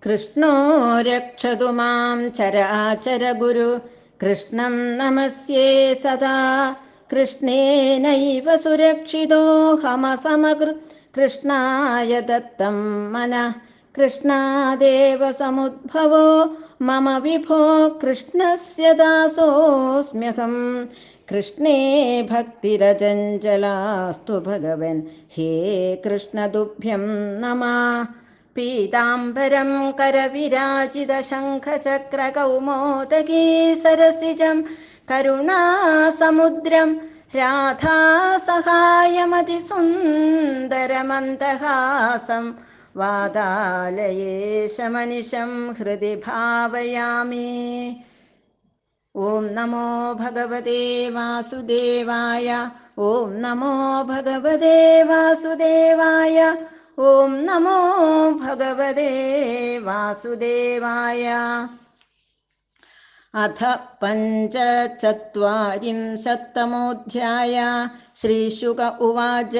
കൃഷ്ണോ രക്ഷതു മാം ചരാചരഗുരു കൃഷ്ണം നമസ്യേ സദാ. കൃഷ്ണേനൈവ സുരക്ഷിതോഹമസമകൃത് കൃഷ്ണായ ദത്തം മനഃ. കൃഷ്ണാദേവ സമുദ്ഭവോ മമ വിഭോ കൃഷ്ണസ്യ ദാസോऽസ്മ്യഹം. കൃഷ്ണേ ഭക്തിരചഞ്ചലാസ്തു ഭഗവൻ ഹേ കൃഷ്ണ തുഭ്യം നമഃ. പീതാംബരം കരവിരാജിതശംഖചക്രകൗമോദഗീ സരസിജം കരുണാസമുദ്രം രാധാസഹായമതിസുന്ദരമന്ദഹാസം വാതാലയേശമനിശം ഹൃദി ഭാവയാമി. ഓം നമോ ഭഗവതേ വാസുദേവായ. ഓം നമോ ഭഗവതേ വാസുദേവായ. ഓം നമോ ഭഗവതേ വാസുദേവായ. അഥ പഞ്ചചത്വാരിംശത്തമോऽധ്യായ. ശ്രീശുക ഉവാച.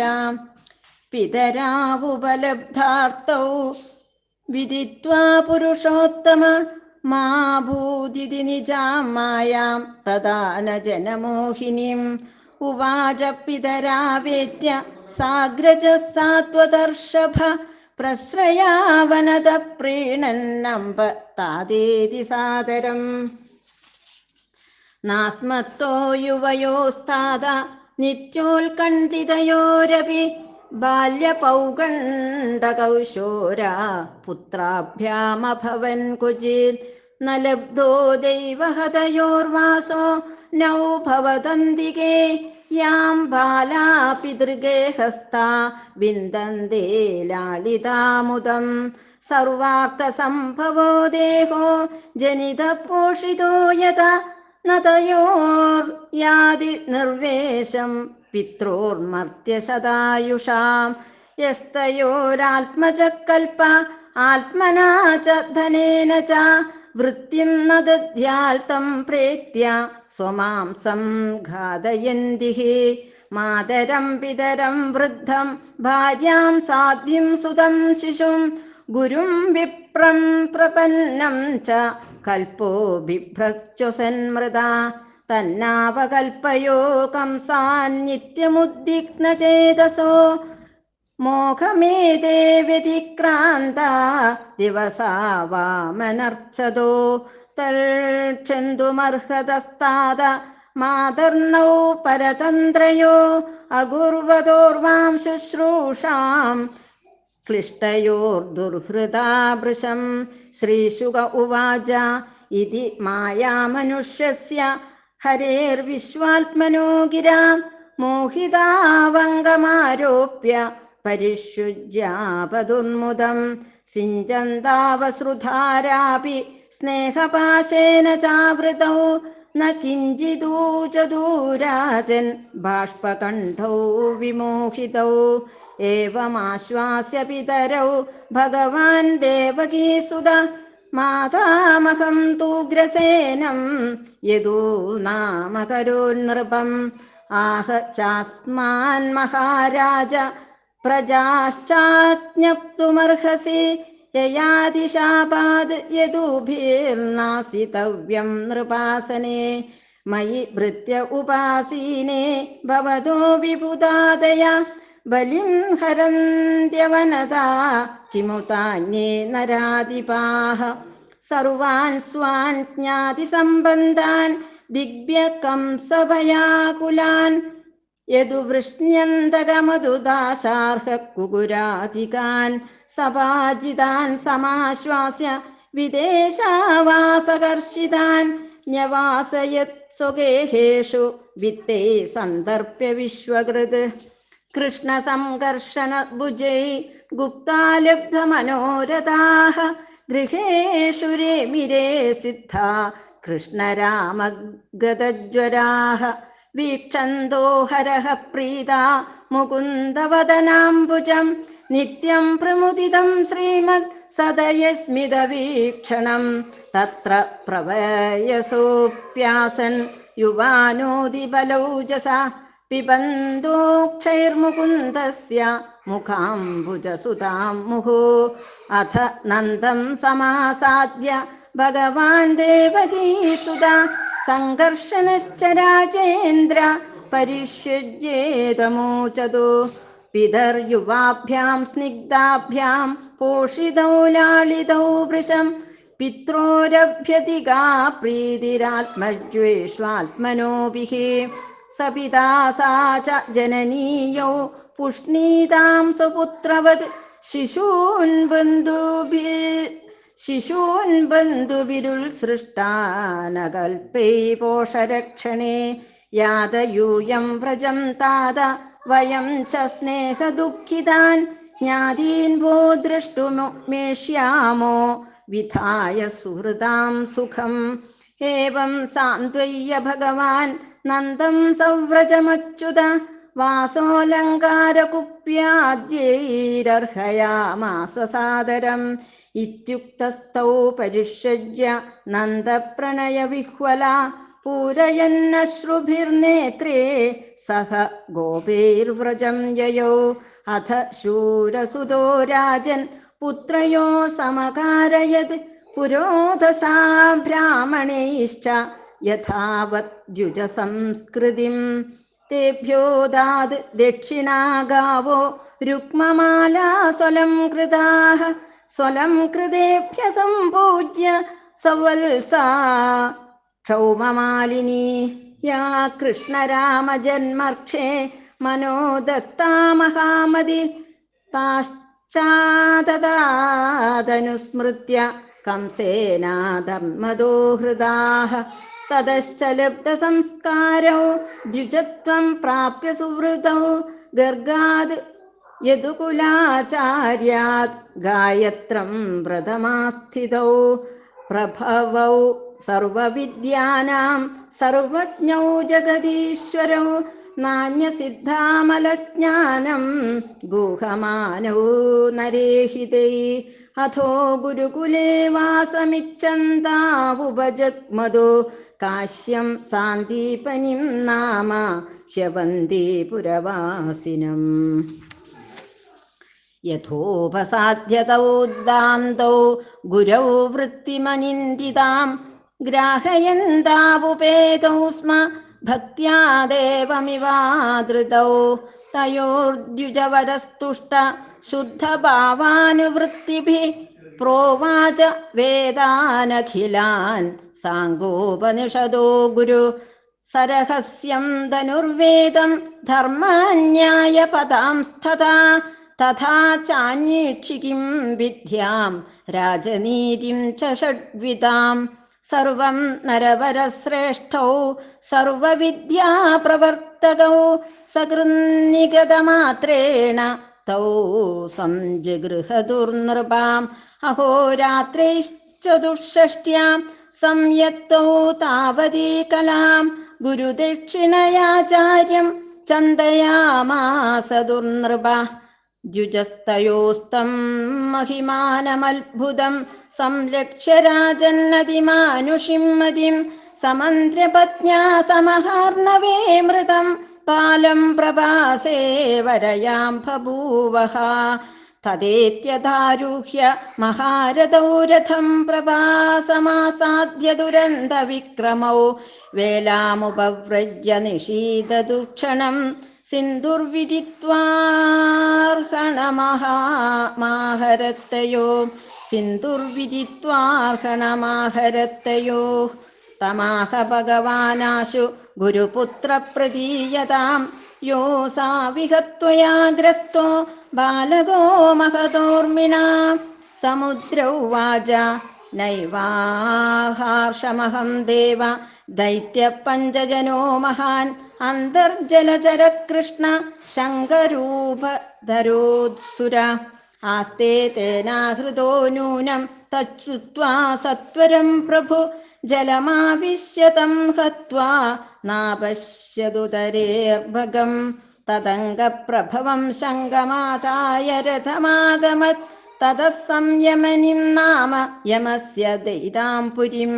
പിതരാവുപലബ്ധാർത്തൗ വിദിത്വാ പുരുഷോത്തമ മാ ഭൂതിതി നിജാം മായാം തഥാ ന ജനമോഹിനീം. ഉവാച പിതരാവേദ്യ സാഗ്രജഃ സാത്വതർഷഭ പ്രശ്രയാവനത പ്രീണന്നംബ താതേതി സാദരം. നാസ്മത്തോ യുവയോസ്താത നിത്യോത്കണ്ഠിതയോരപി ബാല്യപൗഗണ്ഡകൗശോരാ പുത്രാഭ്യാമഭവൻ ക്വചിത്. ന ലബ്ധോ ദൈവഹതയോർവാസോ നൗ ഭവതന്തികേ യാം ബാലാ പിതൃഗേഹസ്ഥാ വിന്ദന്തി ലാളിതാമുദം. സർവാർത്ഥസംഭവോ ദേഹോ ജനിതപോഷിതോ യഥാ ന തയോർയാതി നിർവേശം പിത്രോർമർത്യശതായുഷാം. യസ്തയോരാത്മജകൽപ ആത്മനാ ച ധനേന ച വൃത്തിം ന ദദ്യാൽതം പ്രേത്യ സ്വമാംസം ഘാതയന്തി ഹി. മാതരം പിതരം വൃദ്ധം ഭാര്യാം സാധ്വിം സുതം ശിശും ഗുരും വിപ്രം പ്രപന്നം ച കൽപ്പോ ബിഭ്രശ്വസന്മൃതാ. തന്നാവകൽപ്പയോ കംസാൻ നിത്യമുദ്വിഗ്നചേതസോ മോഹമേതേ വ്യതിക്രാന്ത ദിവസാ വാമനർച്ചതോ. തൽക്ഷന്തുമർഹതസ്താത മാതർനൗ പരതന്ത്രയോ അകുർവതോർവാം ശുശ്രൂഷാം ക്ലിഷ്ടയോർദുർഹൃതാ ഭൃശം. ശ്രീശുക ഉവാച. ഇതി മായാമനുഷ്യസ്യ ഹരേർവിശ്വാത്മനോ ഗിരാം മോഹിതാവംഗമാരോപ്യ പരിശുജ്യാപദുന്മുദം. സിഞ്ചന്താവസൃധാരാപി സ്നേഹപാശേന ചാവൃതൗ ന കിഞ്ചിദൂചദൂരാജൻ ബാഷ്പകണ്ഠൗ വിമോഹിതൗ. ഏവമാശ്വാസ്യ പിതരൗ ഭഗവാൻ ദേവകീസുത മാതാമഹം തൂഗ്രസേനം യദൂനാമകരോന്നൃപം. ആഹ ചാസ്മാൻ മഹാരാജ പ്രജാശ്ചാജ്ഞപ്തുമർഹസി യയാതിശാപാദ് യദുഭിർനാസിതവ്യം നൃപാസനേ. മയി ഭൃത്യ ഉപാസീനേ ഭവതോ വിബുധാദയ ബലിം ഹരന്ത്യവനതാ കിമുതാന്യേ നരാധിപാഃ. സർവാൻ സ്വാൻ ജ്ഞാതിസംബന്ധാൻ ദിഗ്ഭ്യകംസഭയാകുലാൻ യദുവൃഷ്ണ്യന്തകമധുദാശാർഹ കുകുരാധികാൻ. സപാജിതാൻ സമാശ്വാസ്യ വിദേശാവാസകർഷിതാൻ ന്യവാസയത് സ്വഗേഹേഷു വിത്തേ സന്ദർപ്യ വിശ്വകൃത്. കൃഷ്ണസംകർഷണ ഭുജൈ ഗുപ്താലബ്ധമനോരഥാഃ ഗൃഹേഷു രേമിരേ സിദ്ധാ കൃഷ്ണരാമഗതജ്വരാഃ. വീക്ഷന്തോ ഹരഃ പ്രീതാ മുകുന്ദവദനാംബുജം നിത്യം പ്രമുദിതം ശ്രീമത് സദയസ്മിതവീക്ഷണം. തത്ര പ്രവയസോപ്യാസൻ യുവാനോദിബലൗജസ പിബന്തോക്ഷൈർമുകുന്ദസ്യ മുഖാംബുജസുതാം മുഹു. അഥ നന്ദം സമാസാദ്യ ഭഗവാൻ ദേവകീസുത സംഘർഷണശ്ച രാജേന്ദ്ര പരിഷ്യജ്യേതമോചതു. പിതർയുവാഭ്യാം സ്നിഗ്ധാഭ്യാം പോഷിതൗ ലാളിതൗ വൃശം പിത്രോരഭ്യതികാ പ്രീതിരാത്മജ്വേഷ്വാത്മനോഭിः. സ പിതാ സാ ച ജനനീയൗ പുഷ്ണീതാം സ്വപുത്രവത് ശിശൂൻ ബന്ധുഭിരുത്സൃഷ്ടാനകൽപൈ പോഷരക്ഷണേ. യാതയൂയം വ്രജം താത വയം ച സ്നേഹദുഃഖിതാൻ ജ്ഞാതീൻ വോ ദ്രഷ്ടുമേഷ്യാമോ വിധായ സുഹൃതാം സുഖം. ഏവം സാന്ത്വയ്യ ഭഗവാൻ നന്ദം സവ്രജമച്യുത വാസോലങ്കാരകുപ്യാദ്യൈരർഹയാമാസ സാദരം. ഇത്യുക്തസ്ഥൗ പരിഷ്യജ്യ നന്ദപ്രണയവിഹ്വല പൂരയന്നശ്രുഭിർനേത്രേ സഹ ഗോപൈർവ്രജം യയൗ. അഥ ശൂരസുതോ രാജൻ പുത്രയോ സമകാരയത് പുരോധസാ ബ്രാഹ്മണൈശ്ച യഥാവത് ദ്വിജസംസ്കൃതിം. തേഭ്യോ ദാത് ദക്ഷിണാ ഗാവോ രുക്മമാലാ സ്വലം കൃതാഃ. സ്വലം കൃതേഭ്യ സംപൂജ്യ സവത്സാ ക്ഷൗമമാലിനി. യാ കൃഷ്ണരാമജന്മർക്ഷേ മനോദത്താ മഹാമതി താശ്ചാദതാദനുസ്മൃത്യ കംസേനാധർമ്മദോ ഹൃദാഃ. തതശ്ച ലബ്ധസംസ്കാരൗ ദ്വിജത്വം പ്രാപ്യ സുവൃതൗ ഗർഗാദ് യദുകുലാചാര്യാത് ഗായത്രം വ്രതമാസ്ഥിതൗ. പ്രഭവൗ സർവവിദ്യാനാം സർവജ്ഞൗ ജഗദീശ്വരൗ നാന്യസിദ്ധാമലജ്ഞാനം ഗൂഹമാനൗ നരേഹിതൈ. അഥോ ഗുരുകുലേ വാസമിച്ഛന്താവുപജഗ്മതോ കാശ്യം സാന്ദീപനിം നാമ ഹ്യവന്തി പുരവാസിനം. യഥോപസാധ്യതൗ ദാന്തൗ ഗുരൗ വൃത്തിമനിന്ദിതാം ഗ്രാഹയന്താവുപേതൗ സ്മ ഭക്ത്യാ ദേവമിവാദൃതൗ. തയോർദ്യുജവദസ്തുഷ്ട ശുദ്ധഭാവാനുവൃത്തിഭിഃ പ്രോവാച വേദാനഖിലാൻ സാംഗോപനിഷദോ ഗുരു. സരഹസ്യം ധനുർവേദം ധർമാന്യായപദാംസ്തഥാ തഥാ ചാന്വീക്ഷികിം വിദ്യാം രാജനീതിം ച ഷഡ്വിധാം. സർവം നരവരശ്രേഷ്ഠൗ സർവവിദ്യാപ്രവർത്തകൗ സകൃന്നിഗതമാത്രേണ തൗ സംജഗൃഹദുർനൃപാം. അഹോരാത്രൈശ്ചതുഷ്ഷ്ട്യാം സംയത്തൗ താവതീ കലാം ഗുരുദക്ഷിണയാചാര്യം ചന്ദയാമാസ ദുർനൃപ. ദ്വിജസ്തയോസ്തം മഹിമാനമത്ഭുതം സംലക്ഷ്യ രാജന്നതിമാനുഷിം മതിം സമന്ത്രപത്ന്യാ സമഹാർണവേ മൃതം പാലം പ്രഭാസേ വരയാം ബഭൂവഃ. തദേത്യധാരുഹ്യ മഹാരഥൗ രഥം പ്രഭാസമാസാദ്യ ദുരന്തവിക്രമൗ വേലാമുപവ്രജ്യ നിഷീദദുക്ഷണം സിന്ധുർവിദിത്വാർഹണമാഹരത്തയോ. സിന്ധുർവിദിത്വാർഹണമാഹരത്തയോ. തമാഹ ഭഗവാനാശു ഗുരുപുത്രപ്രദീയതാം യോസാവിഹത്വയാ ഗ്രസ്തോ ബാലകോ മഹതോർമിണാ. സമുദ്രൗവാച നൈവാഹാർഷമഹം ദേവ ദൈത്യപഞ്ചജനോ മഹാൻ അന്തർജലചരകൃഷ്ണ ശങ്കരൂപധരോത്സുര. ആസ്തേ തേനാഹൃതോ നൂനം തച്ഛ്രുത്വാ സത്വരം പ്രഭു ജലമാവിശ്യതം ഹത്വാ നാപശ്യതുതരേർഭഗം. തദംഗപ്രഭവം ശങ്കമാതായ രഥമാഗമത്. തതഃ സംയമനിം നാമ യമസ്യ ദയിതാം പുരിം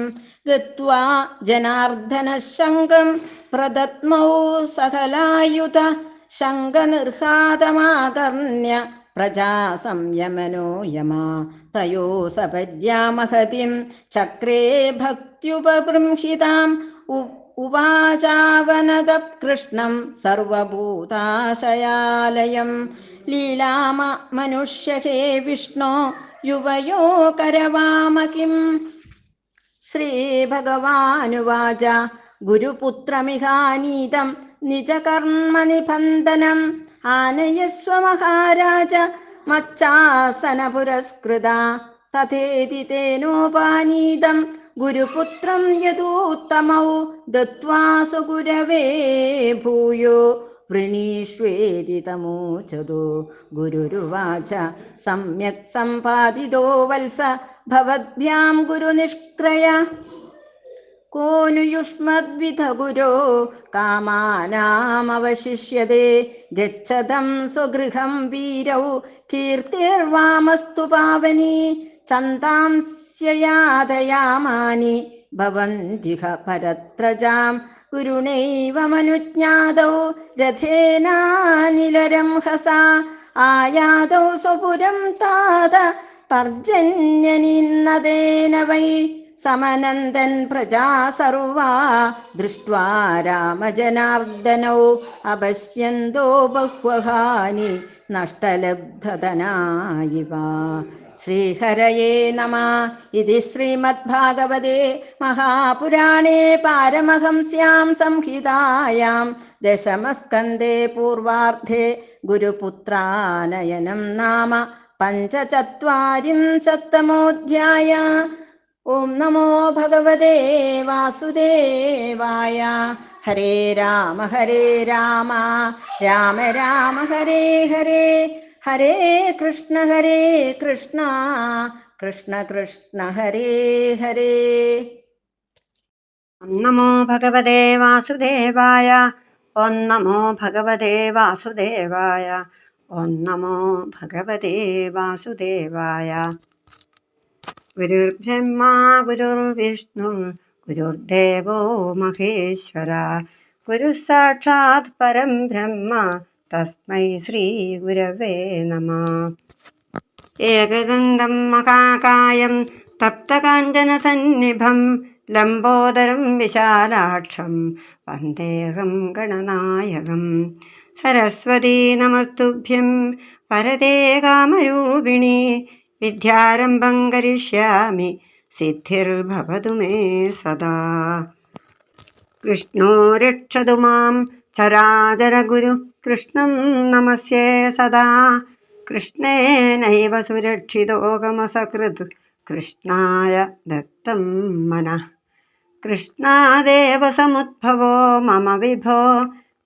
ഗത്വാ ജനാർദ്ദന ശങ്കം പ്രദത്മൗ സകലായുധ ശങ്കനിർഹാതമാകർണ്യ പ്രജാസംയമനോ യമാ തയോ സപര്യാമഹതിം ചക്രേ ഭക്ത്യുപബൃംഹിതാം ഉവാചാവനത കൃഷ്ണം സർവഭൂതാശയാലയം ലീലാമ മനുഷ്യഹേ വിഷ്ണോ യുവയോ കരവാമകിം. ശ്രീഭഗവാനുവാച ഗുരുപുത്രമിഹാനീതം നിജകർമ്മനിബന്ധനം ആനയസ്വ മഹാരാജ മച്ചാസനപുരസ്കൃത തഥേതി തേനോപാനീതം ഗുരുപുത്രം യദൂത്തമൗ ദത്വാ സുഗുരവേ ഭൂയോ വൃണീഷ്വേതി തമോചതോ. ഗുരുരുവാച സമ്യക് സമ്പാദിതോ വത്സ ഭവദ്ഭ്യാം ഗുരുനിഷ്ക്രയ കോ नु युष्मद्विध गुरो कामानामवशिष्यते गच्छतं स्वगृहं वीरौ कीर्तिर्वामस्तु पावनी चन्तांस्य यातयामानि भवन्तिह परत्रजां गुरुणैव मनुज्ञातौ रथेनानिलरं हसा आयातौ स्वपुरं तात पर्जन्यनिन्नदेन वै സമനന്ദൻ പ്രജാ സർവാ ദൃഷ്ട്വാ രാമജനാർദ്ദനൗ അപശ്യന്തോ ബഹ്വഹാനി നഷ്ടലബ്ധതനായിവ. ശ്രീഹരയേ നമഃ. ഇതി ശ്രീമദ്ഭാഗവതേ മഹാപുരാണേ പാരമഹംസ്യാം സംഹിതായാം ദശമസ്കന്ധേ പൂർവാർദ്ധേ ഗുരുപുത്രാനയനം നാമ പഞ്ചചത്വാരിംശത്തമോऽധ്യായ. ഓം നമോ ഭഗവതേ വാസുദേവായ. ഹരേ രാമ രാമ രാമ ഹരേ ഹരേ, ഹരേ കൃഷ്ണ കൃഷ്ണ കൃഷ്ണ ഹരേ ഹരേ. ഓം നമോ ഭഗവതേ വാസുദേവായ. ഓം നമോ ഭഗവതേ വാസുദേവായ. ഓം നമോ ഭഗവതേ വാസുദേവായ. ഗുരുർബ്രഹ്മാ ഗുരുർവിഷ്ണു ഗുരുർദേവോ മഹേശ്വര. ഗുരു സാക്ഷാത് പരം ബ്രഹ്മ തസ്മൈ ശ്രീ ഗുരവേ നമഃ. ഏകദന്തം മഹാകായം തപ്തകാഞ്ചനസന്നിഭം ലംബോദരം വിശാലാക്ഷം വന്ദേഹം ഗണനായകം. സരസ്വതീ നമസ്തുഭ്യം വരദേ കാമരൂപിണി. വിദ്യാരംഭം കരിഷ്യാമി സിദ്ധിർഭവതു മേ സദാ. കൃഷ്ണോ രക്ഷതു മാം ചരാചരഗുരു കൃഷ്ണം നമസ്യേ സദാ. കൃഷ്ണേനൈവ സുരക്ഷിതോകമസകൃത് കൃഷ്ണായ ദത്തം മനഃ. കൃഷ്ണാദേവ സമുദ്ഭവോ മമ വിഭോ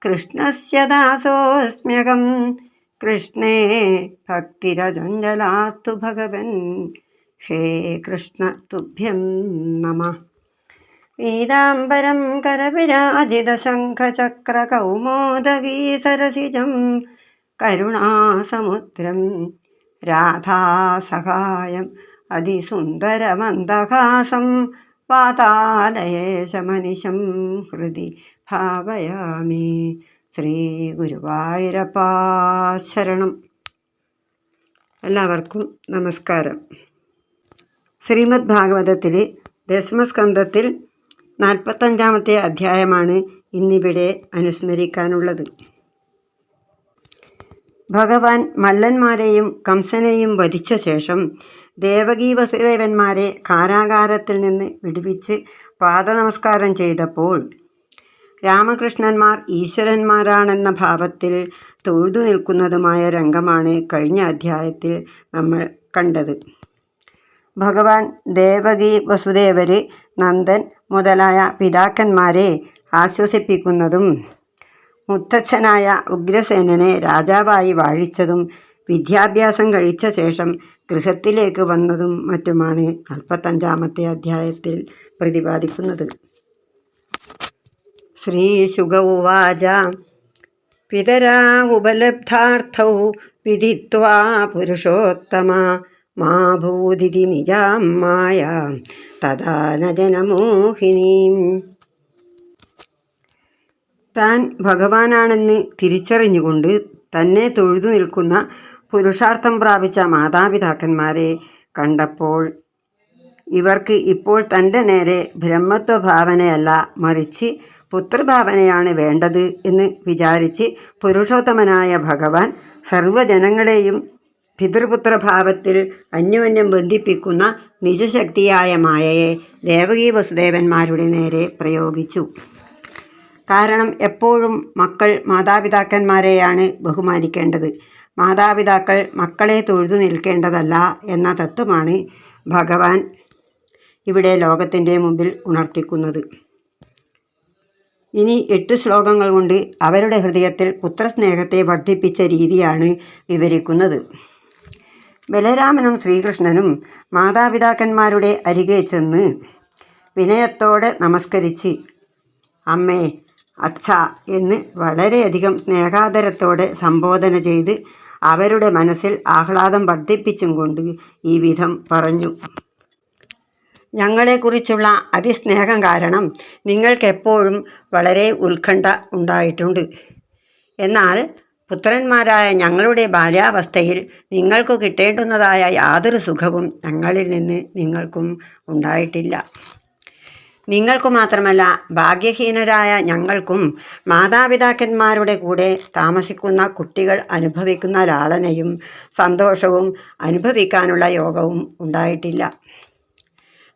കൃഷ്ണസ്യ ദാസോऽസ്മ്യഹം. കൃഷ്ണേ ഭക്തിരജഞ്ജലാസ്തു ഭഗവൻ ഹേ കൃഷ്ണ തുഭ്യം നമഃ. പീതാംബരം കരവിരാജിതശംഖചക്രകൗമോദഗീ സരസിജം കരുണാസമുദ്രം രാധാസഹായം അതിസുന്ദരമന്ദഹാസം പാതാലയേശമനിശം ഹൃദി ഭാവയാമി. ശ്രീ ഗുരുവായൂരപ്പാ ശരണം. എല്ലാവർക്കും നമസ്കാരം. ശ്രീമദ് ഭാഗവതത്തിൽ ദശമസ്കന്ധത്തിൽ 45-ാമത്തെ അധ്യായമാണ് ഇന്നിവിടെ അനുസ്മരിക്കാനുള്ളത്. ഭഗവാൻ മല്ലന്മാരെയും കംസനെയും വധിച്ച ശേഷം ദേവകീ വസുദേവന്മാരെ കാരാകാരത്തിൽ നിന്ന് വിടുവിച്ച് പാദനമസ്കാരം ചെയ്തപ്പോൾ രാമകൃഷ്ണന്മാർ ഈശ്വരന്മാരാണെന്ന ഭാവത്തിൽ തൊഴുതു നിൽക്കുന്നതുമായ രംഗമാണ് കഴിഞ്ഞ അധ്യായത്തിൽ നമ്മൾ കണ്ടത്. ഭഗവാൻ ദേവകി വസുദേവര് നന്ദൻ മുതലായ പിതാക്കന്മാരെ ആശ്വസിപ്പിക്കുന്നതും മുത്തച്ഛനായ ഉഗ്രസേനനെ രാജാവായി വാഴിച്ചതും വിദ്യാഭ്യാസം കഴിച്ച ശേഷം ഗൃഹത്തിലേക്ക് വന്നതും മറ്റുമാണ് 45-ാമത്തെ അധ്യായത്തിൽ പ്രതിപാദിക്കുന്നത്. ശ്രീശുക ഉവാച പിതരാ ഉപലബ്ധാർത്ഥൗ വിദിത്വാ പുരുഷോത്തമ മാ ഭൂതിഥി നിജാം മായാം തഥാ ന ജനമോഹിനീം. താൻ ഭഗവാനാണെന്ന് തിരിച്ചറിഞ്ഞുകൊണ്ട് തന്നെ തൊഴുതു നിൽക്കുന്ന പുരുഷാർത്ഥം പ്രാപിച്ച മാതാപിതാക്കന്മാരെ കണ്ടപ്പോൾ ഇവർക്ക് ഇപ്പോൾ തൻ്റെ നേരെ ബ്രഹ്മത്വഭാവനയല്ല, മറിച്ച് പുത്രഭാവനയാണ് വേണ്ടത് എന്ന് വിചാരിച്ച് പുരുഷോത്തമനായ ഭഗവാൻ സർവ്വജനങ്ങളെയും പിതൃപുത്രഭാവത്തിൽ അന്യോന്യം ബന്ധിപ്പിക്കുന്ന നിജശക്തിയായ മായയെ ദേവകീ വസുദേവന്മാരുടെ നേരെ പ്രയോഗിച്ചു. കാരണം എപ്പോഴും മക്കൾ മാതാപിതാക്കന്മാരെയാണ് ബഹുമാനിക്കേണ്ടത്, മാതാപിതാക്കൾ മക്കളെ തൊഴുതു നിൽക്കേണ്ടതല്ല എന്ന തത്വമാണ് ഭഗവാൻ ഇവിടെ ലോകത്തിൻ്റെ മുമ്പിൽ ഉണർത്തിക്കുന്നത്. ഇനി 8 ശ്ലോകങ്ങൾ കൊണ്ട് അവരുടെ ഹൃദയത്തിൽ പുത്രസ്നേഹത്തെ വർദ്ധിപ്പിച്ച രീതിയാണ് വിവരിക്കുന്നത്. ബലരാമനും ശ്രീകൃഷ്ണനും മാതാപിതാക്കന്മാരുടെ അരികെ ചെന്ന് വിനയത്തോടെ നമസ്കരിച്ച് അമ്മേ, അച്ഛ എന്ന് വളരെയധികം സ്നേഹാദരത്തോടെ സംബോധന ചെയ്ത് അവരുടെ മനസ്സിൽ ആഹ്ലാദം വർദ്ധിപ്പിച്ചും കൊണ്ട് ഈ വിധം പറഞ്ഞു: ഞങ്ങളെക്കുറിച്ചുള്ള അതിസ്നേഹം കാരണം നിങ്ങൾക്കെപ്പോഴും വളരെ ഉത്കണ്ഠ ഉണ്ടായിട്ടുണ്ട്. എന്നാൽ പുത്രന്മാരായ ഞങ്ങളുടെ ബാല്യാവസ്ഥയിൽ നിങ്ങൾക്ക് കിട്ടേണ്ടുന്നതായ യാതൊരു സുഖവും ഞങ്ങളിൽ നിന്ന് നിങ്ങൾക്കും ഉണ്ടായിട്ടില്ല. നിങ്ങൾക്ക് മാത്രമല്ല, ഭാഗ്യഹീനരായ ഞങ്ങൾക്കും മാതാപിതാക്കന്മാരുടെ കൂടെ താമസിക്കുന്ന കുട്ടികൾ അനുഭവിക്കുന്ന ലാളനയും സന്തോഷവും അനുഭവിക്കാനുള്ള യോഗവും ഉണ്ടായിട്ടില്ല.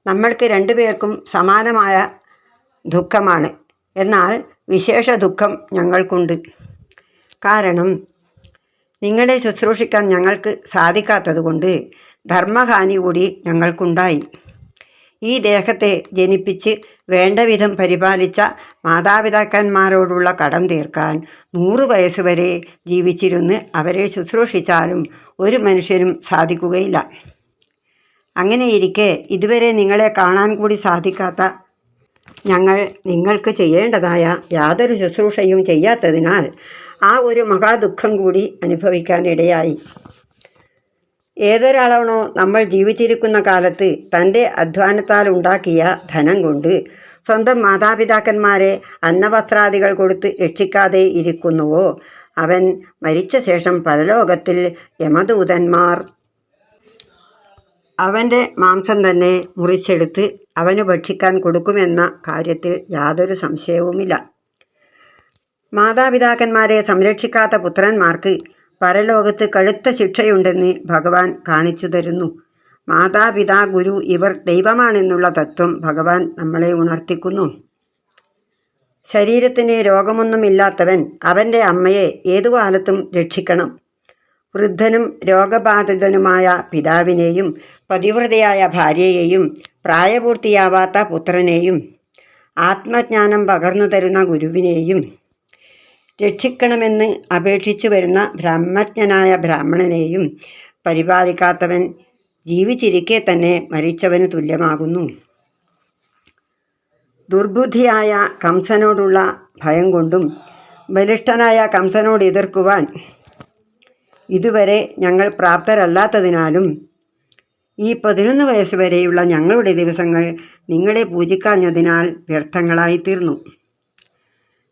നമ്മൾക്ക് 2 പേർക്കും സമാനമായ ദുഃഖമാണ്. എന്നാൽ വിശേഷ ദുഃഖം ഞങ്ങൾക്കുണ്ട്. കാരണം നിങ്ങളെ ശുശ്രൂഷിക്കാൻ ഞങ്ങൾക്ക് സാധിക്കാത്തതുകൊണ്ട് ധർമ്മഹാനി കൂടി ഞങ്ങൾക്കുണ്ടായി. ഈ ദേഹത്തെ ജനിപ്പിച്ച് വേണ്ട വിധം പരിപാലിച്ച മാതാപിതാക്കന്മാരോടുള്ള കടം തീർക്കാൻ 100 വയസ്സുവരെ ജീവിച്ചിരുന്ന് അവരെ ശുശ്രൂഷിച്ചാലും ഒരു മനുഷ്യനും സാധിക്കുകയില്ല. അങ്ങനെയിരിക്കെ ഇതുവരെ നിങ്ങളെ കാണാൻ കൂടി സാധിക്കാത്ത ഞങ്ങൾ നിങ്ങൾക്ക് ചെയ്യേണ്ടതായ യാതൊരു ശുശ്രൂഷയും ചെയ്യാത്തതിനാൽ ആ ഒരു മഹാദുഃഖം കൂടി അനുഭവിക്കാനിടയായി. ഏതൊരാളാണോ നമ്മൾ ജീവിച്ചിരിക്കുന്ന കാലത്ത് തൻ്റെ അധ്വാനത്താൽ ഉണ്ടാക്കിയ ധനം കൊണ്ട് സ്വന്തം മാതാപിതാക്കന്മാരെ അന്നവസ്ത്രാദികൾ കൊടുത്ത് രക്ഷിക്കാതെ ഇരിക്കുന്നുവോ, അവൻ മരിച്ച ശേഷം പരലോകത്തിൽ യമദൂതന്മാർ അവൻ്റെ മാംസം തന്നെ മുറിച്ചെടുത്ത് അവന് ഭക്ഷിക്കാൻ കൊടുക്കുമെന്ന കാര്യത്തിൽ യാതൊരു സംശയവുമില്ല. മാതാപിതാക്കന്മാരെ സംരക്ഷിക്കാത്ത പുത്രന്മാർക്ക് പരലോകത്ത് കടുത്ത ശിക്ഷയുണ്ടെന്ന് ഭഗവാൻ കാണിച്ചു തരുന്നു. മാതാപിതാ ഗുരു ഇവർ ദൈവമാണെന്നുള്ള തത്വം ഭഗവാൻ നമ്മളെ ഉണർത്തിക്കുന്നു. ശരീരത്തിന് രോഗമൊന്നുമില്ലാത്തവൻ അവൻ്റെ അമ്മയെ ഏതുകാലത്തും രക്ഷിക്കണം. വൃദ്ധനും രോഗബാധിതനുമായ പിതാവിനെയും പതിവ്രതയായ ഭാര്യയെയും പ്രായപൂർത്തിയാവാത്ത പുത്രനെയും ആത്മജ്ഞാനം പകർന്നു തരുന്ന ഗുരുവിനെയും രക്ഷിക്കണമെന്ന് അപേക്ഷിച്ചു വരുന്ന ബ്രഹ്മജ്ഞനായ ബ്രാഹ്മണനെയും പരിപാലിക്കാത്തവൻ ജീവിച്ചിരിക്കെ തന്നെ മരിച്ചവന് തുല്യമാകുന്നു. ദുർബുദ്ധിയായ കംസനോടുള്ള ഭയം കൊണ്ടും ബലിഷ്ഠനായ കംസനോട് എതിർക്കുവാൻ ഇതുവരെ ഞങ്ങൾ പ്രാപ്തരല്ലാത്തതിനാലും ഈ 11 വയസ്സ് വരെയുള്ള ഞങ്ങളുടെ ദിവസങ്ങൾ നിങ്ങളെ പൂജിക്കാഞ്ഞതിനാൽ വ്യർത്ഥങ്ങളായിത്തീർന്നു.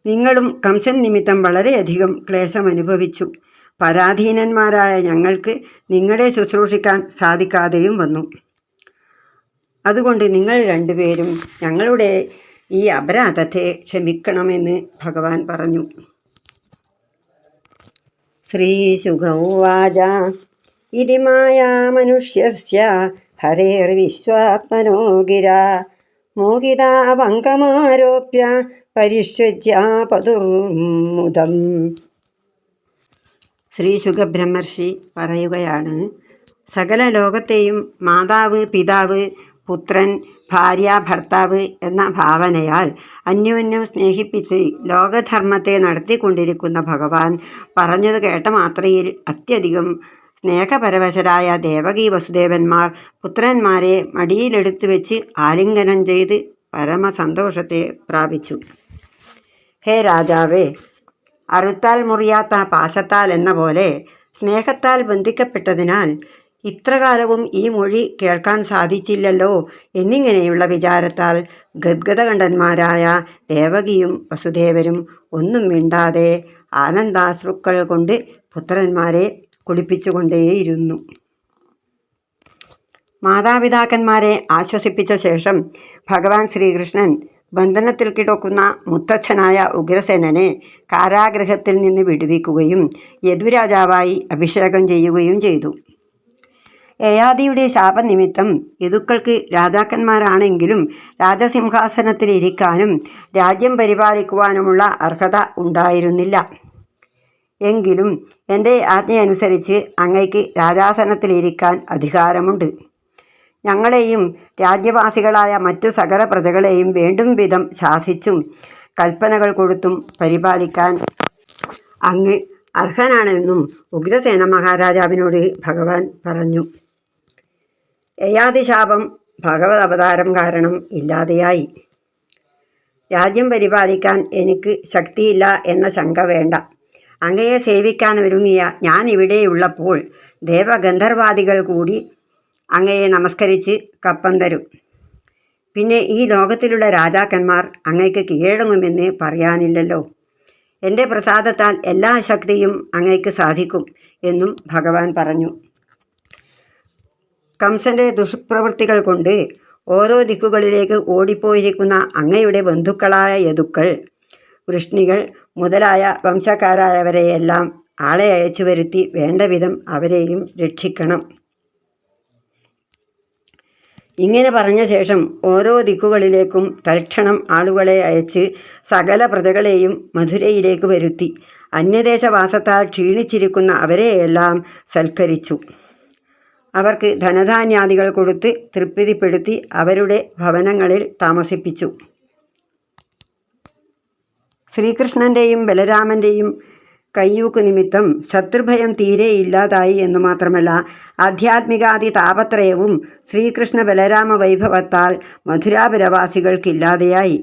നിങ്ങളും കംസൻ നിമിത്തം വളരെയധികം ക്ലേശം അനുഭവിച്ചു. പരാധീനന്മാരായ ഞങ്ങൾക്ക് നിങ്ങളെ ശുശ്രൂഷിക്കാൻ സാധിക്കാതെയും വന്നു. അതുകൊണ്ട് നിങ്ങൾ 2 പേരും ഞങ്ങളുടെ ഈ അപരാധത്തെ ക്ഷമിക്കണമെന്ന് ഭഗവാൻ പറഞ്ഞു. ശ്രീശുക ഉവാച ഇതി മായാ മനുഷ്യസ്യ ഹരേർവിശ്വാത്മനോ ഗിരാ മോഹിതാ വങ്കമാരോപ്യ പരിഷ്യജ്യാ പതുർമുദം. ശ്രീശുഖബ്രഹ്മർഷി പറയുകയാണ്: സകല ലോകത്തെയും മാതാവ്, പിതാവ്, പുത്രൻ, ഭാര്യ, ഭർത്താവ് എന്ന ഭാവനയാൽ അന്യോന്യം സ്നേഹിപ്പിച്ച് ലോകധർമ്മത്തെ നടത്തിക്കൊണ്ടിരിക്കുന്ന ഭഗവാൻ പറഞ്ഞത് കേട്ട മാത്രയിൽ അത്യധികം സ്നേഹപരവശരായ ദേവകീ വസുദേവന്മാർ പുത്രന്മാരെ മടിയിലെടുത്തു വെച്ച് ആലിംഗനം ചെയ്ത് പരമസന്തോഷത്തെ പ്രാപിച്ചു. ഹേ രാജാവേ, അറുത്താൽ മുറിയാത്ത പാശത്താൽ എന്ന പോലെ സ്നേഹത്താൽ ബന്ധിക്കപ്പെട്ടതിനാൽ ഇത്രകാലവും ഈ മൊഴി കേൾക്കാൻ സാധിച്ചില്ലല്ലോ എന്നിങ്ങനെയുള്ള വിചാരത്താൽ ഗദ്ഗദകണ്ഠന്മാരായ ദേവകിയും വസുദേവരും ഒന്നും മിണ്ടാതെ ആനന്ദാശ്രുക്കൾ കൊണ്ട് പുത്രന്മാരെ കുളിപ്പിച്ചുകൊണ്ടേയിരുന്നു. മാതാപിതാക്കന്മാരെ ആശ്വസിപ്പിച്ച ശേഷം ഭഗവാൻ ശ്രീകൃഷ്ണൻ ബന്ധനത്തിൽ കിടക്കുന്ന മുത്തച്ഛനായ ഉഗ്രസേനനെ കാരാഗൃഹത്തിൽ നിന്ന് വിടുവിക്കുകയും യദുരാജാവായി അഭിഷേകം ചെയ്യുകയും ചെയ്തു. യയാതിയുടെ ശാപനിമിത്തം യദുക്കൾക്ക് രാജാക്കന്മാരാണെങ്കിലും രാജസിംഹാസനത്തിലിരിക്കാനും രാജ്യം പരിപാലിക്കുവാനുമുള്ള അർഹത ഉണ്ടായിരുന്നില്ല. എങ്കിലും എൻ്റെ ആജ്ഞയനുസരിച്ച് അങ്ങയ്ക്ക് രാജാസനത്തിലിരിക്കാൻ അധികാരമുണ്ട്. ഞങ്ങളെയും രാജ്യവാസികളായ മറ്റു സകല പ്രജകളെയും വേണ്ടും വിധം ശാസിച്ചും കൽപ്പനകൾ കൊടുത്തും പരിപാലിക്കാൻ അങ്ങ് അർഹനാണെന്നും ഉഗ്രസേന മഹാരാജാവിനോട് ഭഗവാൻ പറഞ്ഞു. യയാതിശാപം ഭഗവത് അവതാരം കാരണം ഇല്ലാതെയായി. രാജ്യം പരിപാലിക്കാൻ എനിക്ക് ശക്തിയില്ല എന്ന ശങ്ക വേണ്ട. അങ്ങയെ സേവിക്കാൻ ഒരുങ്ങിയ ഞാൻ ഇവിടെയുള്ളപ്പോൾ ദേവഗന്ധർവാദികൾ കൂടി അങ്ങയെ നമസ്കരിച്ച് കപ്പം തരും. പിന്നെ ഈ ലോകത്തിലുള്ള രാജാക്കന്മാർ അങ്ങയ്ക്ക് കീഴടങ്ങുമെന്ന് പറയാനില്ലല്ലോ. എൻ്റെ പ്രസാദത്താൽ എല്ലാ ശക്തിയും അങ്ങയ്ക്ക് സാധിക്കും എന്നും ഭഗവാൻ പറഞ്ഞു. കംസന്റെ ദുഷ്പ്രവൃത്തികൾ കൊണ്ട് ഓരോ ദിക്കുകളിലേക്ക് ഓടിപ്പോയിരിക്കുന്ന അങ്ങയുടെ ബന്ധുക്കളായ യദുക്കൾ, വൃഷ്ണികൾ മുതലായ വംശക്കാരായവരെയെല്ലാം ആളെ അയച്ചു വരുത്തി വേണ്ട വിധം അവരെയും രക്ഷിക്കണം. ഇങ്ങനെ പറഞ്ഞ ശേഷം ഓരോ ദിക്കുകളിലേക്കും തൽക്ഷണം ആളുകളെ അയച്ച് സകല പ്രജകളെയും മധുരയിലേക്ക് വരുത്തി അന്യദേശവാസത്താൽ ക്ഷീണിച്ചിരിക്കുന്ന അവരെയെല്ലാം സൽക്കരിച്ചു. അവർക്ക് ധനധാന്യാദികൾ കൊടുത്ത് തൃപ്തിപ്പെടുത്തി അവരുടെ ഭവനങ്ങളിൽ താമസിപ്പിച്ചു. ശ്രീകൃഷ്ണൻ്റെയും ബലരാമൻ്റെയും കയ്യൂക്ക് നിമിത്തം ശത്രുഭയം തീരെ ഇല്ലാതായി എന്നു മാത്രമല്ല, ആധ്യാത്മികാദി താപത്രയവും ശ്രീകൃഷ്ണ ബലരാമ വൈഭവത്താൽ മധുരാപുരവാസികൾക്കില്ലാതെയായി.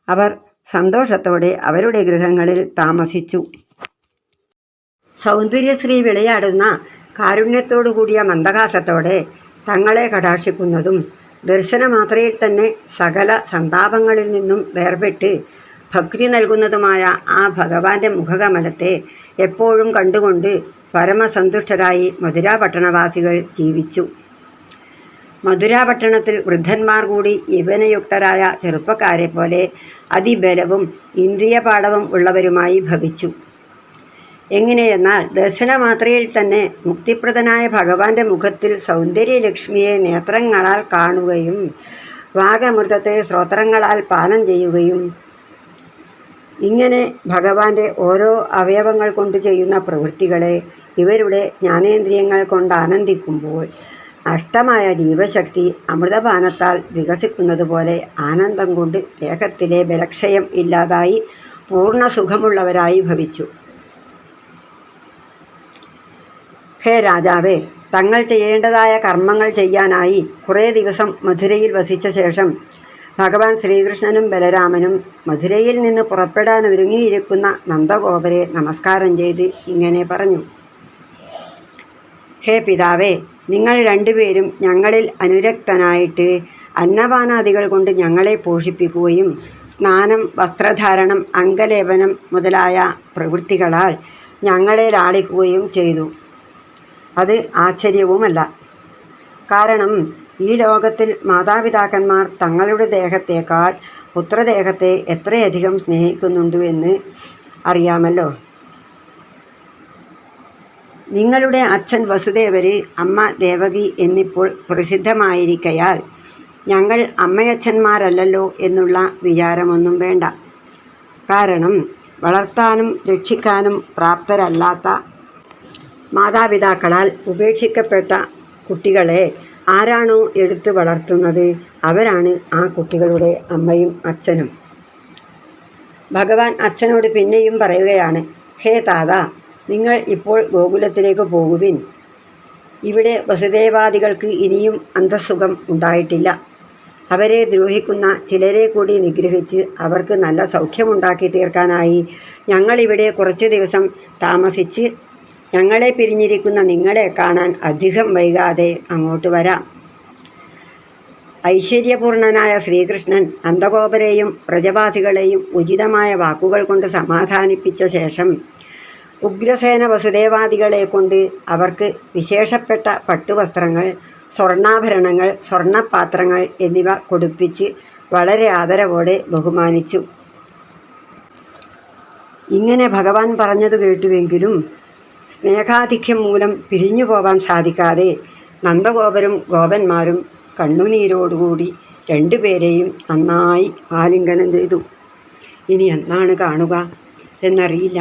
അവർ സന്തോഷത്തോടെ അവരുടെ ഗൃഹങ്ങളിൽ താമസിച്ചു. സൗന്ദര്യശ്രീ വിളയാടുന്ന കാരുണ്യത്തോടു കൂടിയ മന്ദഹാസത്തോടെ തങ്ങളെ കടാക്ഷിക്കുന്നതും ദർശനമാത്രയിൽ തന്നെ സകല സന്താപങ്ങളിൽ നിന്നും വേർപെട്ട് ഭക്തി നൽകുന്നതുമായ ആ ഭഗവാന്റെ മുഖകമലത്തെ എപ്പോഴും കണ്ടുകൊണ്ട് പരമസന്തുഷ്ടരായി മധുരാപട്ടണവാസികൾ ജീവിച്ചു. മധുരാപട്ടണത്തിൽ വൃദ്ധന്മാർ കൂടി യൗവനയുക്തരായ ചെറുപ്പക്കാരെ പോലെ അതിബലവും ഇന്ദ്രിയപാടവം ഉള്ളവരുമായി ഭവിച്ചു. എങ്ങനെയെന്നാൽ ദർശനമാത്രയിൽ തന്നെ മുക്തിപ്രദനായ ഭഗവാന്റെ മുഖത്തിൽ സൗന്ദര്യലക്ഷ്മിയെ നേത്രങ്ങളാൽ കാണുകയും വാഗമൃതത്തെ ശ്രോത്രങ്ങളാൽ പാനം ചെയ്യുകയും ഇങ്ങനെ ഭഗവാന്റെ ഓരോ അവയവങ്ങൾ കൊണ്ട് ചെയ്യുന്ന പ്രവൃത്തികളെ ഇവരുടെ ജ്ഞാനേന്ദ്രിയങ്ങൾ കൊണ്ട് ആനന്ദിക്കുമ്പോൾ നഷ്ടമായ ജീവശക്തി അമൃതപാനത്താൽ വികസിക്കുന്നതുപോലെ ആനന്ദം കൊണ്ട് ദേഹത്തിലെ ബലക്ഷയം ഇല്ലാതായി പൂർണ്ണ സുഖമുള്ളവരായി ഭവിച്ചു. ഹേ രാജാവേ, തങ്ങൾ ചെയ്യേണ്ടതായ കർമ്മങ്ങൾ ചെയ്യാനായി കുറേ ദിവസം മധുരയിൽ വസിച്ച ശേഷം ഭഗവാൻ ശ്രീകൃഷ്ണനും ബലരാമനും മധുരയിൽ നിന്ന് പുറപ്പെടാൻ ഒരുങ്ങിയിരിക്കുന്ന നന്ദഗോപരെ നമസ്കാരം ചെയ്ത് ഇങ്ങനെ പറഞ്ഞു. ഹേ പിതാവേ, നിങ്ങൾ രണ്ടുപേരും ഞങ്ങളിൽ അനുരക്തനായിട്ട് അന്നപാനാദികൾ കൊണ്ട് ഞങ്ങളെ പോഷിപ്പിക്കുകയും സ്നാനം, വസ്ത്രധാരണം, അംഗലേപനം മുതലായ പ്രവൃത്തികളാൽ ഞങ്ങളെ ലാളിക്കുകയും ചെയ്തു. അത് ആശ്ചര്യവുമല്ല. കാരണം ഈ ലോകത്തിൽ മാതാപിതാക്കന്മാർ തങ്ങളുടെ ദേഹത്തേക്കാൾ പുത്രദേഹത്തെ എത്രയധികം സ്നേഹിക്കുന്നുണ്ട് എന്ന് അറിയാമല്ലോ. നിങ്ങളുടെ അച്ഛൻ വസുദേവര്, അമ്മ ദേവകി എന്നിപ്പോൾ പ്രസിദ്ധമായിരിക്കയാൽ ഞങ്ങൾ അമ്മയച്ഛന്മാരല്ലല്ലോ എന്നുള്ള വിചാരമൊന്നും വേണ്ട. കാരണം വളർത്താനും രക്ഷിക്കാനും പ്രാപ്തരല്ലാത്ത മാതാപിതാക്കളാൽ ഉപേക്ഷിക്കപ്പെട്ട കുട്ടികളെ ആരാണോ എടുത്ത് വളർത്തുന്നത് അവരാണ് ആ കുട്ടികളുടെ അമ്മയും അച്ഛനും. ഭഗവാൻ അച്ഛനോട് പിന്നെയും പറയുകയാണ്, ഹേ താത, നിങ്ങൾ ഇപ്പോൾ ഗോകുലത്തിലേക്ക് പോകുവിൻ. ഇവിടെ വസുദേവാദികൾക്ക് ഇനിയും അന്തഃസുഖം ഉണ്ടായിട്ടില്ല. അവരെ ദ്രോഹിക്കുന്ന ചിലരെ കൂടി നിഗ്രഹിച്ച് അവർക്ക് നല്ല സൗഖ്യമുണ്ടാക്കി തീർക്കാനായി ഞങ്ങളിവിടെ കുറച്ച് ദിവസം താമസിച്ച് ഞങ്ങളെ പിരിഞ്ഞിരിക്കുന്ന നിങ്ങളെ കാണാൻ അധികം വൈകാതെ അങ്ങോട്ട് വരാം. ഐശ്വര്യപൂർണനായ ശ്രീകൃഷ്ണൻ നന്ദഗോപരെയും പ്രജവാസികളെയും ഉചിതമായ വാക്കുകൾ കൊണ്ട് സമാധാനിപ്പിച്ച ശേഷം ഉഗ്രസേന വസുദേവാദികളെ കൊണ്ട് അവർക്ക് വിശേഷപ്പെട്ട പട്ടുവസ്ത്രങ്ങൾ, സ്വർണ്ണാഭരണങ്ങൾ, സ്വർണ്ണപാത്രങ്ങൾ എന്നിവ കൊടുപ്പിച്ച് വളരെ ആദരവോടെ ബഹുമാനിച്ചു. ഇങ്ങനെ ഭഗവാൻ പറഞ്ഞതു കേട്ടുവെങ്കിലും സ്നേഹാധിക്യം മൂലം പിരിഞ്ഞു പോവാൻ സാധിക്കാതെ നന്ദഗോപരും ഗോപന്മാരും കണ്ണുനീരോടുകൂടി രണ്ടുപേരെയും നന്നായി ആലിംഗനം ചെയ്തു. ഇനി എന്നാണ് കാണുക എന്നറിയില്ല.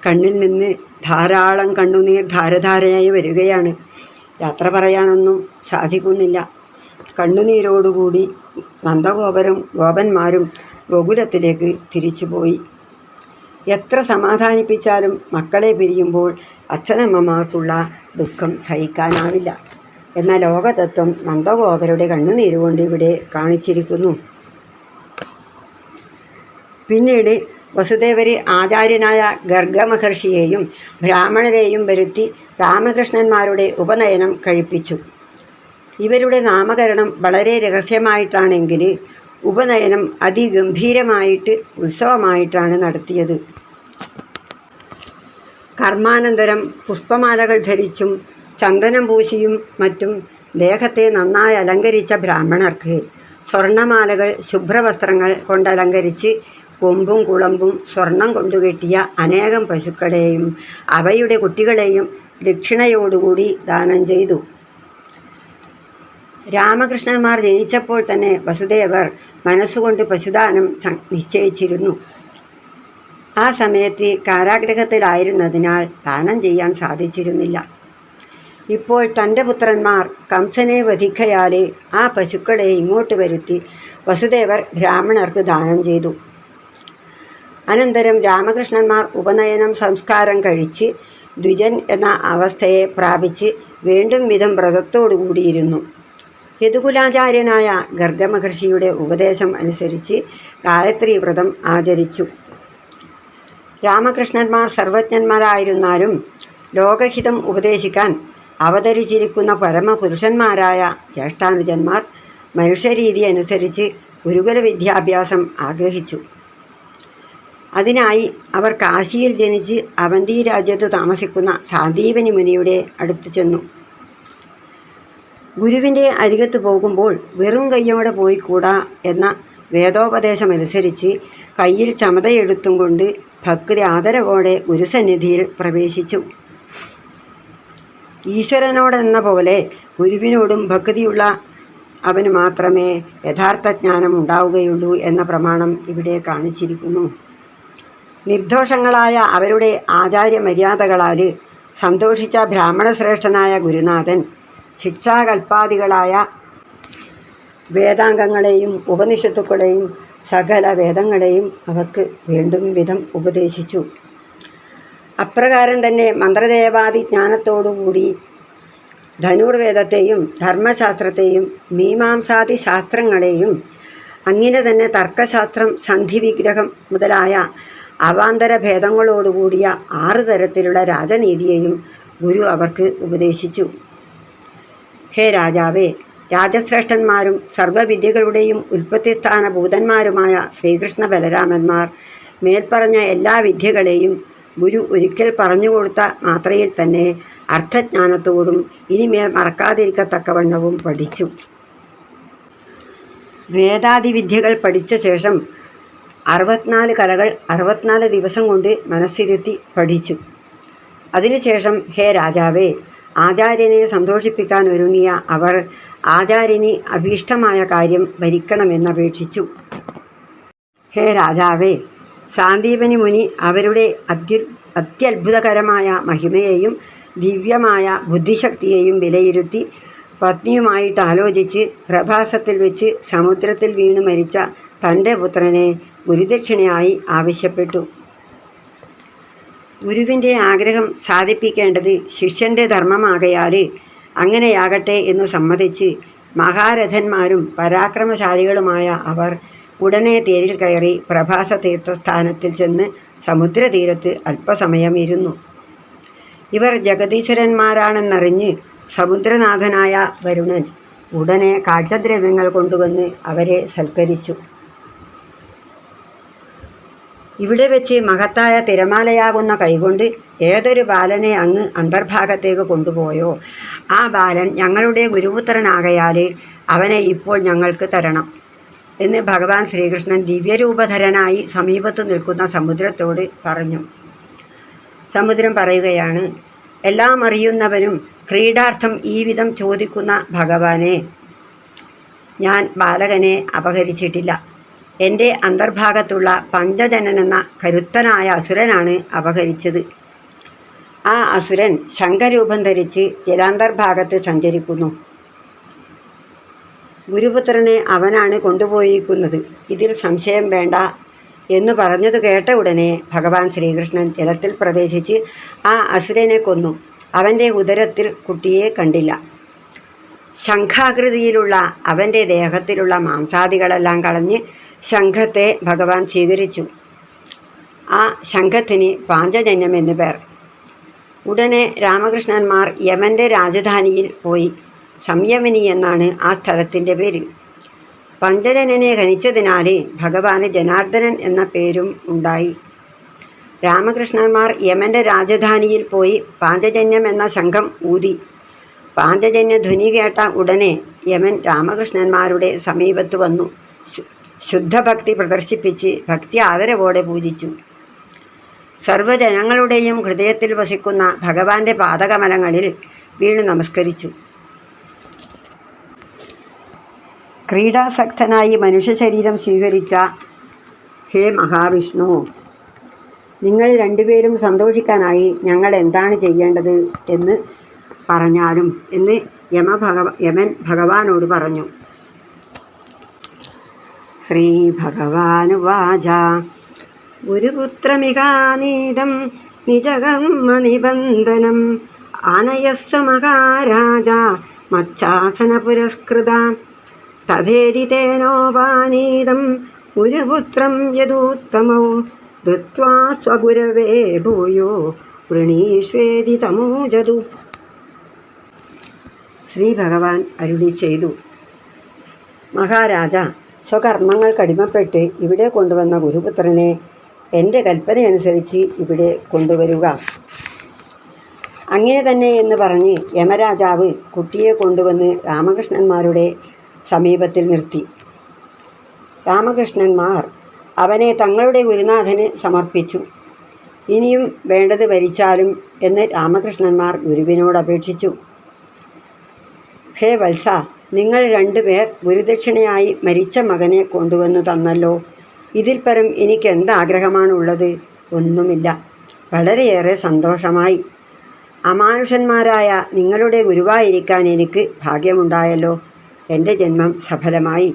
കണ്ണിൽ നിന്ന് ധാരാളം കണ്ണുനീർ ധാരധാരയായി വരികയാണ്. യാത്ര പറയാനൊന്നും സാധിക്കുന്നില്ല. കണ്ണുനീരോടുകൂടി നന്ദഗോപരും ഗോപന്മാരും ഗോകുലത്തിലേക്ക് തിരിച്ചുപോയി. എത്ര സമാധാനിപ്പിച്ചാലും മക്കളെ പിരിയുമ്പോൾ അച്ഛനമ്മമാർക്കുള്ള ദുഃഖം സഹിക്കാനാവില്ല എന്ന ലോകതത്വം നന്ദഗോപരുടെ കണ്ണുനീരുകൊണ്ട് ഇവിടെ കാണിച്ചിരിക്കുന്നു. പിന്നീട് വസുദേവര് ആചാര്യനായ ഗർഗമഹർഷിയെയും ബ്രാഹ്മണരെയും വരുത്തി രാമകൃഷ്ണന്മാരുടെ ഉപനയനം കഴിപ്പിച്ചു. ഇവരുടെ നാമകരണം വളരെ രഹസ്യമായിട്ടാണെങ്കിൽ ഉപനയനം അതിഗംഭീരമായിട്ട് ഉത്സവമായിട്ടാണ് നടത്തിയത്. കർമാനന്തരം പുഷ്പമാലകൾ ധരിച്ചും ചന്ദനം പൂശിയും മറ്റും ദേഹത്തെ നന്നായി അലങ്കരിച്ച ബ്രാഹ്മണർക്ക് സ്വർണ്ണമാലകൾ, ശുഭ്രവസ്ത്രങ്ങൾ കൊണ്ടലങ്കരിച്ച് കൊമ്പും കുളമ്പും സ്വർണം കൊണ്ടുകെട്ടിയ അനേകം പശുക്കളെയും അവയുടെ കുട്ടികളെയും ദക്ഷിണയോടുകൂടി ദാനം ചെയ്തു. രാമകൃഷ്ണന്മാർ ജനിച്ചപ്പോൾ തന്നെ വസുദേവർ മനസ്സുകൊണ്ട് പശുദാനം നിശ്ചയിച്ചിരുന്നു. ആ സമയത്ത് കാരാഗ്രഹത്തിലായിരുന്നതിനാൽ ദാനം ചെയ്യാൻ സാധിച്ചിരുന്നില്ല. ഇപ്പോൾ തൻ്റെ പുത്രന്മാർ കംസനെ വധിക്കയാലെ ആ പശുക്കളെ ഇങ്ങോട്ട് വരുത്തി വസുദേവർ ബ്രാഹ്മണർക്ക് ദാനം ചെയ്തു. അനന്തരം രാമകൃഷ്ണന്മാർ ഉപനയനം സംസ്കാരം കഴിച്ച് ദ്വിജൻ എന്ന അവസ്ഥയെ പ്രാപിച്ച് വീണ്ടും വിധം വ്രതത്തോടുകൂടിയിരുന്നു. യദുകുലാചാര്യനായ ഗർഗമഹർഷിയുടെ ഉപദേശം അനുസരിച്ച് ഗായത്രി വ്രതം ആചരിച്ചു. രാമകൃഷ്ണന്മാർ സർവജ്ഞന്മാരായിരുന്നാലും ലോകഹിതം ഉപദേശിക്കാൻ അവതരിച്ചിരിക്കുന്ന പരമപുരുഷന്മാരായ ജ്യേഷ്ഠാനുജന്മാർ മനുഷ്യരീതി അനുസരിച്ച് ഗുരുകുല വിദ്യാഭ്യാസം ആഗ്രഹിച്ചു. അതിനായി അവർ കാശിയിൽ ജനിച്ച് അവന്തി രാജ്യത്ത് താമസിക്കുന്ന സാന്ദീപനി മുനിയുടെ അടുത്ത് ചെന്നു. ഗുരുവിൻ്റെ അരികത്ത് പോകുമ്പോൾ വെറും കയ്യോടെ പോയിക്കൂടാ എന്ന വേദോപദേശമനുസരിച്ച് കയ്യിൽ ചമതയെഴുത്തും കൊണ്ട് ഭക്തി ആദരവോടെ ഗുരുസന്നിധിയിൽ പ്രവേശിച്ചു. ഈശ്വരനോടെന്ന പോലെ ഗുരുവിനോടും ഭക്തിയുള്ള അവന് മാത്രമേ യഥാർത്ഥ ജ്ഞാനം ഉണ്ടാവുകയുള്ളൂ എന്ന പ്രമാണം ഇവിടെ കാണിച്ചിരിക്കുന്നു. നിർദോഷങ്ങളായ അവരുടെ ആചാര്യമര്യാദകളാൽ സന്തോഷിച്ച ബ്രാഹ്മണശ്രേഷ്ഠനായ ഗുരുനാഥൻ ശിക്ഷാകൽപ്പാദികളായ വേദാംഗങ്ങളെയും ഉപനിഷത്തുക്കളെയും സകല വേദങ്ങളെയും അവർക്ക് വീണ്ടും വിധം ഉപദേശിച്ചു. അപ്രകാരം തന്നെ മന്ത്രദേവാദി ജ്ഞാനത്തോടുകൂടി ധനുർവേദത്തെയും ധർമ്മശാസ്ത്രത്തെയും മീമാംസാദി ശാസ്ത്രങ്ങളെയും അങ്ങനെ തന്നെ തർക്കശാസ്ത്രം, സന്ധിവിഗ്രഹം മുതലായ അവാന്തര ഭേദങ്ങളോടുകൂടിയ 6 തരത്തിലുള്ള രാജനീതിയെയും ഗുരു അവർക്ക് ഉപദേശിച്ചു. ഹേ രാജാവേ, രാജശ്രേഷ്ഠന്മാരും സർവവിദ്യകളുടെയും ഉൽപ്പത്തിസ്ഥാനഭൂതന്മാരുമായ ശ്രീകൃഷ്ണ ബലരാമന്മാർ മേൽപ്പറഞ്ഞ എല്ലാ വിദ്യകളെയും ഗുരു ഒരിക്കൽ പറഞ്ഞുകൊടുത്ത മാത്രയിൽ തന്നെ അർത്ഥജ്ഞാനത്തോടും ഇനിമേൽ മറക്കാതിരിക്കത്തക്കവണ്ണവും പഠിച്ചു. വേദാദിവിദ്യകൾ പഠിച്ച ശേഷം 64 കലകൾ 64 ദിവസം കൊണ്ട് മനസ്സിരുത്തി പഠിച്ചു. അതിനുശേഷം ഹേ രാജാവേ, ആചാര്യനെ സന്തോഷിപ്പിക്കാൻ ഒരുങ്ങിയ അവർ ആചാര്യന് അഭീഷ്ടമായ കാര്യം ഭരിക്കണമെന്നപേക്ഷിച്ചു. ഹേ രാജാവേ, സാന്ദീപനി മുനി അവരുടെ അത്യത്ഭുതകരമായ മഹിമയെയും ദിവ്യമായ ബുദ്ധിശക്തിയെയും വിലയിരുത്തി പത്നിയുമായിട്ട് ആലോചിച്ച് പ്രഭാസത്തിൽ വെച്ച് സമുദ്രത്തിൽ വീണ് മരിച്ച തൻ്റെ പുത്രനെ ഗുരുദക്ഷിണയായി ആവശ്യപ്പെട്ടു. ഗുരുവിൻ്റെ ആഗ്രഹം സാധിപ്പിക്കേണ്ടത് ശിഷ്യൻ്റെ ധർമ്മമാകയാൽ അങ്ങനെയാകട്ടെ എന്ന് സമ്മതിച്ച് മഹാരഥന്മാരും പരാക്രമശാലികളുമായ അവർ ഉടനെ തേരിൽ കയറി പ്രഭാസ തീർത്ഥസ്ഥാനത്തിൽ ചെന്ന് സമുദ്രതീരത്ത് അല്പസമയം ഇരുന്നു. ഇവർ ജഗദീശ്വരന്മാരാണെന്നറിഞ്ഞ് സമുദ്രനാഥനായ വരുണൻ ഉടനെ കാഴ്ചദ്രവ്യങ്ങൾ കൊണ്ടുവന്ന് അവരെ സൽക്കരിച്ചു. ഇവിടെ വെച്ച് മഹത്തായ തിരമാലയാകുന്ന കൈകൊണ്ട് ഏതൊരു ബാലനെ അങ്ങ് അന്തർഭാഗത്തേക്ക് കൊണ്ടുപോയോ ആ ബാലൻ ഞങ്ങളുടെ ഗുരുപുത്രനാകയാൽ അവനെ ഇപ്പോൾ ഞങ്ങൾക്ക് തരണം എന്ന് ഭഗവാൻ ശ്രീകൃഷ്ണൻ ദിവ്യരൂപധരനായി സമീപത്തു നിൽക്കുന്ന സമുദ്രത്തോട് പറഞ്ഞു. സമുദ്രം പറയുകയാണ്, എല്ലാം അറിയുന്നവനും ക്രീഡാർത്ഥം ഈ വിധം ചോദിക്കുന്ന ഭഗവാനെ, ഞാൻ ബാലകനെ അപഹരിച്ചിട്ടില്ല. എൻ്റെ അന്തർഭാഗത്തുള്ള പഞ്ചജനൻ എന്ന കരുത്തനായ അസുരനാണ് അപഹരിച്ചത്. ആ അസുരൻ ശംഖരൂപം ധരിച്ച് ജലാന്തർഭാഗത്ത് സഞ്ചരിക്കുന്നു. ഗുരുപുത്രനെ അവനാണ് കൊണ്ടുപോയിരിക്കുന്നത്, ഇതിൽ സംശയം വേണ്ട എന്നു പറഞ്ഞത് കേട്ട ഉടനെ ഭഗവാൻ ശ്രീകൃഷ്ണൻ ജലത്തിൽ പ്രവേശിച്ച് ആ അസുരനെ കൊന്നു. അവൻ്റെ ഉദരത്തിൽ കുട്ടിയെ കണ്ടില്ല. ശംഖാകൃതിയിലുള്ള അവൻ്റെ ദേഹത്തിലുള്ള മാംസാദികളെല്ലാം കളഞ്ഞ് ശംഖത്തെ ഭഗവാൻ സ്വീകരിച്ചു. ആ ശംഖത്തിന് പാഞ്ചജന്യം എന്നു പേർ. ഉടനെ രാമകൃഷ്ണന്മാർ യമൻ്റെ രാജധാനിയിൽ പോയി. സംയമനി എന്നാണ് ആ സ്ഥലത്തിൻ്റെ പേര്. പഞ്ചജനനെ ഹനിച്ചതിനാൽ ഭഗവാന് ജനാർദ്ദനൻ എന്ന പേരും ഉണ്ടായി. രാമകൃഷ്ണന്മാർ യമൻ്റെ രാജധാനിയിൽ പോയി പാഞ്ചജന്യം എന്ന ശംഖം ഊതി. പാഞ്ചജന്യ ധ്വനി കേട്ട ഉടനെ യമൻ രാമകൃഷ്ണന്മാരുടെ സമീപത്ത് വന്നു ശുദ്ധഭക്തി പ്രദർശിപ്പിച്ച് ഭക്തി ആദരവോടെ പൂജിച്ചു. സർവ്വജനങ്ങളുടെയും ഹൃദയത്തിൽ വസിക്കുന്ന ഭഗവാന്റെ പാദകമലങ്ങളിൽ വീണ് നമസ്കരിച്ചു. ക്രീഡാസക്തനായി മനുഷ്യ ശരീരം സ്വീകരിച്ച ഹേ മഹാവിഷ്ണു, നിങ്ങൾ രണ്ടുപേരും സന്തോഷിക്കാനായി ഞങ്ങൾ എന്താണ് ചെയ്യേണ്ടത് എന്ന് പറഞ്ഞാലും എന്ന് യമൻ ഭഗവാനോട് പറഞ്ഞു. ശ്രീ ഭഗവാനുവാച ഗുരുപുത്രമികാനീതം നിജകർമ്മ നിബന്ധനം ആനയസ്വ മഹാരാജ മച്ചാസന പുരസ്കൃത തഥേതി തേനോപാനീതം ഗുരുപുത്രം യദൂത്തമോ ദത്വാ സ്വഗുരവേ ഭൂയോ വൃണീഷ്വേതി തമോജതു. ശ്രീ ഭഗവാൻ അരുളി ചെയ്തു, മഹാരാജ, സ്വകർമ്മങ്ങൾക്കടിമപ്പെട്ട് ഇവിടെ കൊണ്ടുവന്ന ഗുരുപുത്രനെ എൻ്റെ കൽപ്പനയനുസരിച്ച് ഇവിടെ കൊണ്ടുവരിക. അങ്ങനെ തന്നെ എന്ന് പറഞ്ഞ് യമരാജാവ് കുട്ടിയെ കൊണ്ടുവന്ന് രാമകൃഷ്ണന്മാരുടെ സമീപത്തിൽ നിർത്തി. രാമകൃഷ്ണന്മാർ അവനെ തങ്ങളുടെ ഗുരുനാഥന് സമർപ്പിച്ചു. ഇനിയും വേണ്ടത് വരിച്ചാലും എന്ന് രാമകൃഷ്ണന്മാർ ഗുരുവിനോട് അപേക്ഷിച്ചു. ഹേ വത്സ, നിങ്ങൾ രണ്ടുപേർ ഗുരുദക്ഷിണയായി മരിച്ച മകനെ കൊണ്ടുവന്നു തന്നല്ലോ. ഇതിൽ പരം എനിക്ക് എന്താഗ്രഹമാണുള്ളത്? ഒന്നുമില്ല. വളരെയേറെ സന്തോഷമായി. അമാനുഷന്മാരായ നിങ്ങളുടെ ഗുരുവായിരിക്കാൻ എനിക്ക് ഭാഗ്യമുണ്ടായല്ലോ. എൻ്റെ ജന്മം സഫലമായി.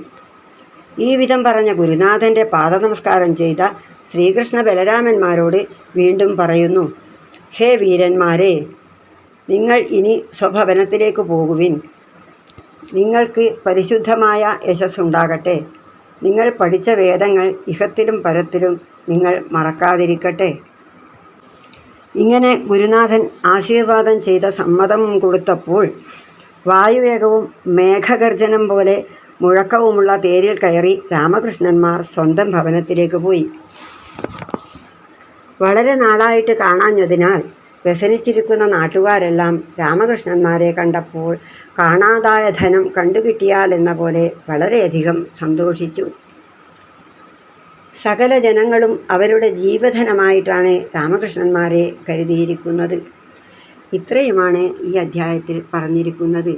ഈ വിധം പറഞ്ഞ ഗുരുനാഥൻ്റെ പാദനമസ്കാരം ചെയ്ത ശ്രീകൃഷ്ണ ബലരാമന്മാരോട് വീണ്ടും പറയുന്നു, ഹേ വീരന്മാരെ, നിങ്ങൾ ഇനി സ്വഭവനത്തിലേക്ക് പോകുവിൻ. നിങ്ങൾക്ക് പരിശുദ്ധമായ യശസ്സുണ്ടാകട്ടെ. നിങ്ങൾ പഠിച്ച വേദങ്ങൾ ഇഹത്തിലും പരത്തിലും നിങ്ങൾ മറക്കാതിരിക്കട്ടെ. ഇങ്ങനെ ഗുരുനാഥൻ ആശീർവാദം ചെയ്ത സമ്മതം കൊടുത്തപ്പോൾ വായുവേഗവും മേഘഗർജനം പോലെ മുഴക്കവുമുള്ള തേരിൽ കയറി രാമകൃഷ്ണന്മാർ സ്വന്തം ഭവനത്തിലേക്ക് പോയി. വളരെ നാളായിട്ട് കാണാഞ്ഞതിനാൽ വ്യസനിച്ചിരിക്കുന്ന നാട്ടുകാരെല്ലാം രാമകൃഷ്ണന്മാരെ കണ്ടപ്പോൾ കാണാതായ ധനം കണ്ടുകിട്ടിയാൽ എന്ന പോലെ വളരെയധികം സന്തോഷിച്ചു. സകല ജനങ്ങളും അവരുടെ ജീവധനമായിട്ടാണ് രാമകൃഷ്ണന്മാരെ കരുതിയിരിക്കുന്നത്. ഇത്രയുമാണ് ഈ അധ്യായത്തിൽ പറഞ്ഞിരിക്കുന്നത്.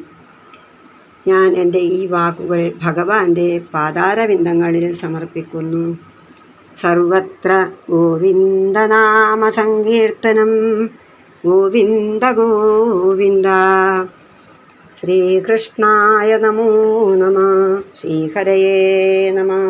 ഞാൻ എൻ്റെ ഈ വാക്കുകൾ ഭഗവാന്റെ പാതാരവിന്ദങ്ങളിൽ സമർപ്പിക്കുന്നു. സർവത്ര ഗോവിന്ദനാമ സങ്കീർത്തനം. ഗോവിന്ദ ഗോവിന്ദ. ശ്രീകൃഷ്ണായ നമോ നമഃ. ശ്രീഹരയേ നമഃ.